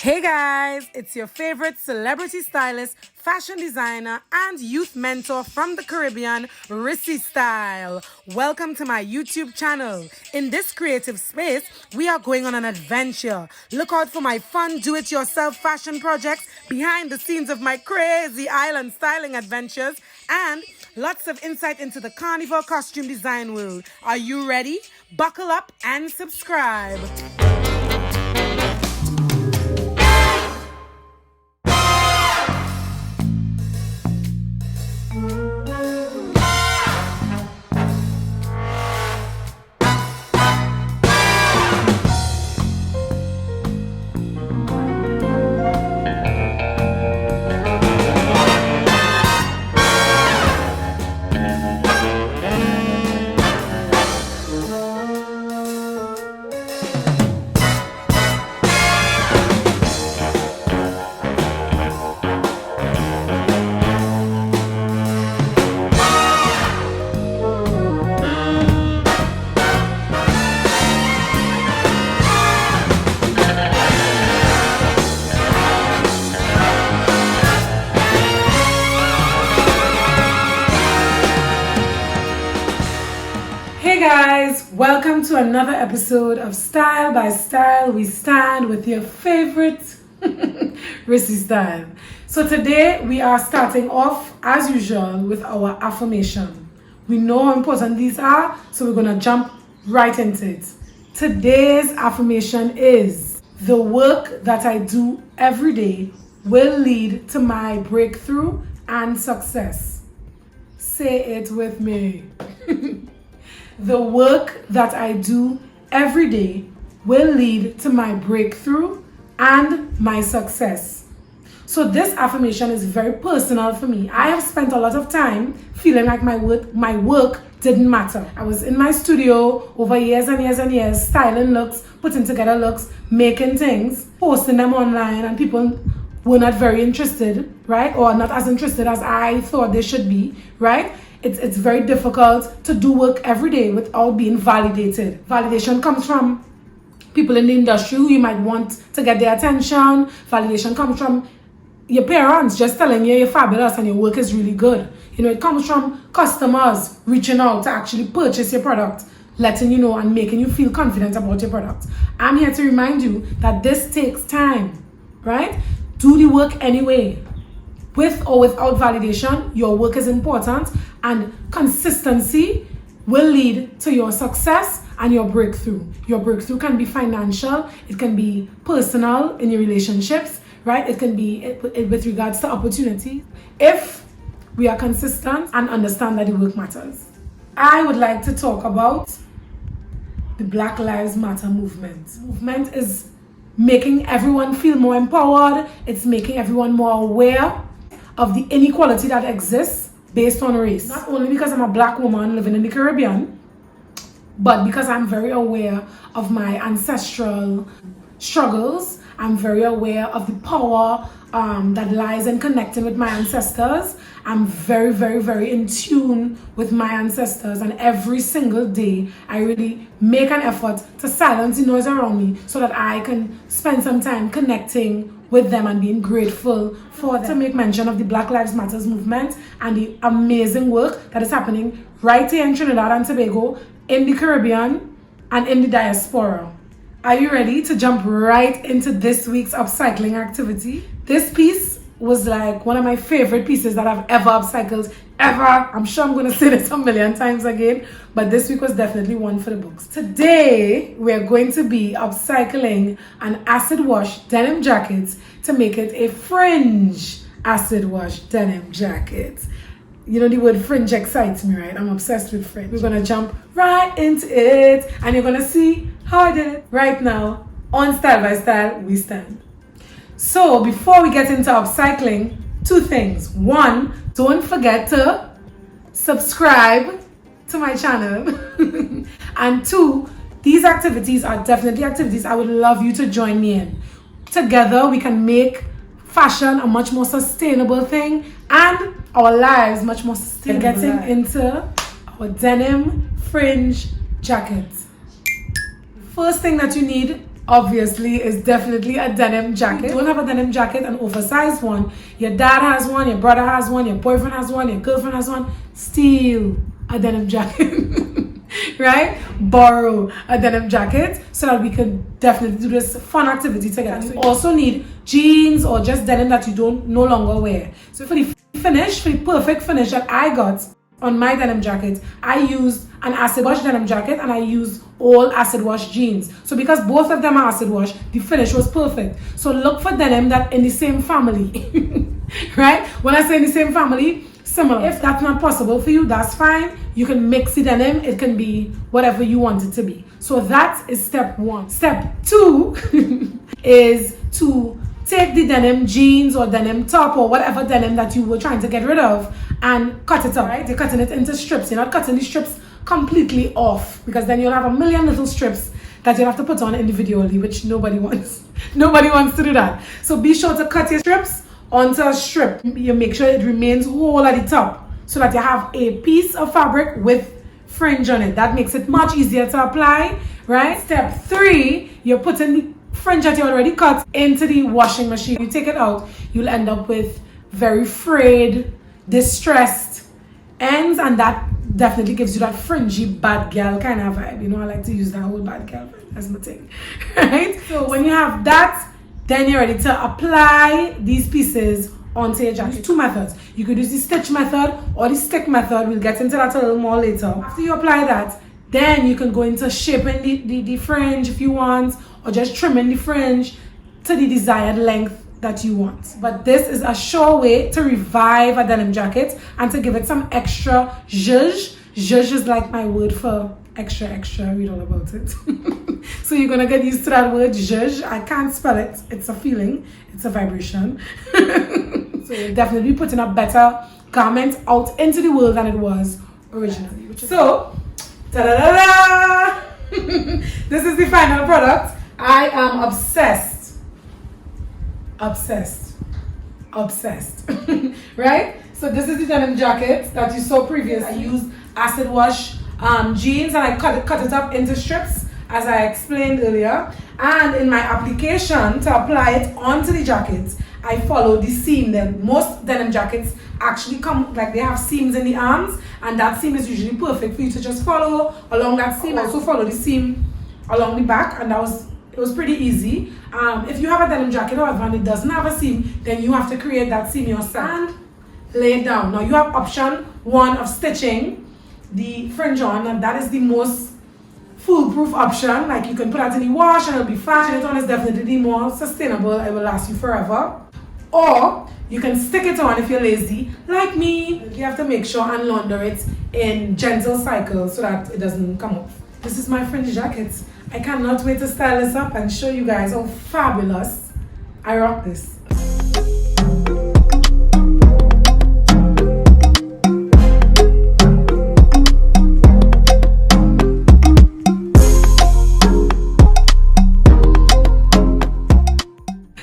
Hey guys, it's your favorite celebrity stylist, fashion designer, and youth mentor from the Caribbean, RisyStyle. Welcome to my YouTube channel. In this creative space, we are going on an adventure. Look out for my fun do-it-yourself fashion projects, behind the scenes of my crazy island styling adventures, and lots of insight into the carnival costume design world. Are you ready? Buckle up and subscribe. Hey guys, welcome to another episode of Style by Style. We stand with your favorite RisyStyle. So today we are starting off as usual with our affirmation. We know how important these are, so we're going to jump right into it. Today's affirmation is: the work that I do every day will lead to my breakthrough and success. Say it with me. The work that I do every day will lead to my breakthrough and my success. So this affirmation is very personal for me. I have spent a lot of time feeling like my work didn't matter. I was in my studio over years and years and years, styling looks, putting together looks, making things, posting them online, and people were not very interested, right? Or not as interested as I thought they should be, right? It's very difficult to do work every day without being validated. Validation comes from people in the industry who you might want to get their attention. Validation comes from your parents just telling you you're fabulous and your work is really good. You know, it comes from customers reaching out to actually purchase your product, letting you know and making you feel confident about your product. I'm here to remind you that this takes time, right? Do the work anyway. With or without validation, your work is important, and consistency will lead to your success and your breakthrough. Your breakthrough can be financial, it can be personal in your relationships, right? It can be with regards to opportunities. If we are consistent and understand that the work matters. I would like to talk about the Black Lives Matter movement. Movement is making everyone feel more empowered. It's making everyone more aware of the inequality that exists based on race. Not only because I'm a black woman living in the Caribbean, but because I'm very aware of my ancestral struggles. I'm very aware of the power that lies in connecting with my ancestors. I'm very, very, very in tune with my ancestors, and every single day I really make an effort to silence the noise around me so that I can spend some time connecting with them and being grateful for them. To make mention of the Black Lives Matters movement and the amazing work that is happening right here in Trinidad and Tobago, in the Caribbean, and in the diaspora. Are you ready to jump right into this week's upcycling activity? This piece was like one of my favorite pieces that I've ever upcycled, ever. I'm sure I'm going to say this a million times again, but this week was definitely one for the books. Today, we're going to be upcycling an acid wash denim jacket to make it a fringe acid wash denim jacket. You know, the word fringe excites me, right? I'm obsessed with fringe. We're going to jump right into it, and you're going to see how I did it right now on Style by Style. We stand. So before we get into upcycling, two things. One, don't forget to subscribe to my channel. And two, these activities are definitely activities I would love you to join me in. Together we can make fashion a much more sustainable thing and our lives much more sustainable. Getting into our denim fringe jacket. First thing that you need obviously is definitely a denim jacket. If you don't have a denim jacket, an oversized one, your dad has one, your brother has one, your boyfriend has one, your girlfriend has one, steal a denim jacket. Right? Borrow a denim jacket so that we can definitely do this fun activity together. You also need jeans or just denim that you don't no longer wear. So for the finish, for the perfect finish that I got on my denim jacket, I used an acid wash denim jacket and I used all acid wash jeans. So because both of them are acid wash, the finish was perfect. So look for denim that in the same family. Right? When I say in the same family, similar. If that's not possible for you, that's fine. You can mix the denim. It can be whatever you want it to be. So that is step one. Step two is to take the denim jeans or denim top or whatever denim that you were trying to get rid of and cut it up, right? You're cutting it into strips. You're not cutting the strips completely off because then you'll have a million little strips that you'll have to put on individually, which nobody wants. Nobody wants to do that. So be sure to cut your strips onto a strip. You make sure it remains whole at the top so that you have a piece of fabric with fringe on it. That makes it much easier to apply, right? Step three, you're putting the fringe that you already cut into the washing machine. You take it out, you'll end up with very frayed, distressed ends, and that definitely gives you that fringy bad girl kind of vibe. You know, I like to use that whole bad girl vibe. That's my thing, right? So when you have that, then you're ready to apply these pieces onto your jacket. There's two methods. You could use the stitch method or the stick method. We'll get into that a little more later. After you apply that, then you can go into shaping the fringe if you want, or just trimming the fringe to the desired length that you want. But this is a sure way to revive a denim jacket and to give it some extra zhuzh. Zhuzh is like my word for extra, read all about it. So you're gonna get used to that word zhuzh. I can't spell it. It's a feeling. It's a vibration. So you're definitely putting a better garment out into the world than it was originally. So, ta-da-da-da! This is the final product. I am obsessed. Right? So this is the denim jacket that you saw previously. I used acid wash jeans and I cut it up into strips as I explained earlier. And in my application to apply it onto the jacket, I follow the seam. Then most denim jackets actually come like they have seams in the arms, and that seam is usually perfect for you to just follow along that seam. I also follow the seam along the back, and it was pretty easy. If you have a denim jacket, however, and it doesn't have a seam, then you have to create that seam yourself and lay it down. Now you have option one of stitching the fringe on, and that is the most foolproof option. Like you can put that in the wash and it'll be fine. Stitching it on is definitely the more sustainable. It will last you forever. Or you can stick it on if you're lazy, like me. You have to make sure and launder it in gentle cycles so that it doesn't come off. This is my fringe jacket. I cannot wait to style this up and show you guys how fabulous I rock this.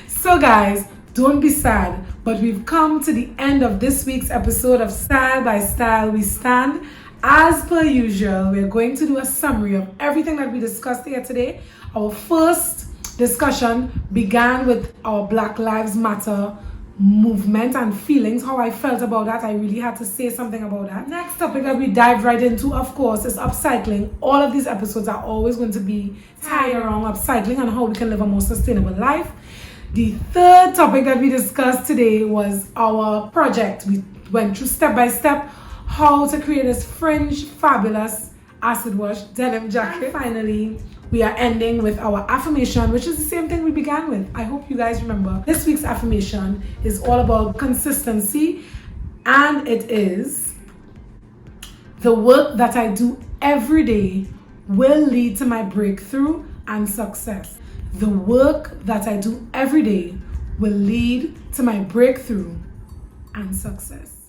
So guys, don't be sad, but we've come to the end of this week's episode of Style by Style We Stand. As per usual, we're going to do a summary of everything that we discussed here today. Our first discussion began with our Black Lives Matter movement and feelings, how I felt about that. I really had to say something about that. Next topic that we dive right into, of course, is upcycling. All of these episodes are always going to be tied around upcycling and how we can live a more sustainable life. The third topic that we discussed today was our project. We went through step by step how to create this fringe, fabulous acid wash denim jacket. And finally, we are ending with our affirmation, which is the same thing we began with. I hope you guys remember. This week's affirmation is all about consistency, and it is: the work that I do every day will lead to my breakthrough and success. The work that I do every day will lead to my breakthrough and success.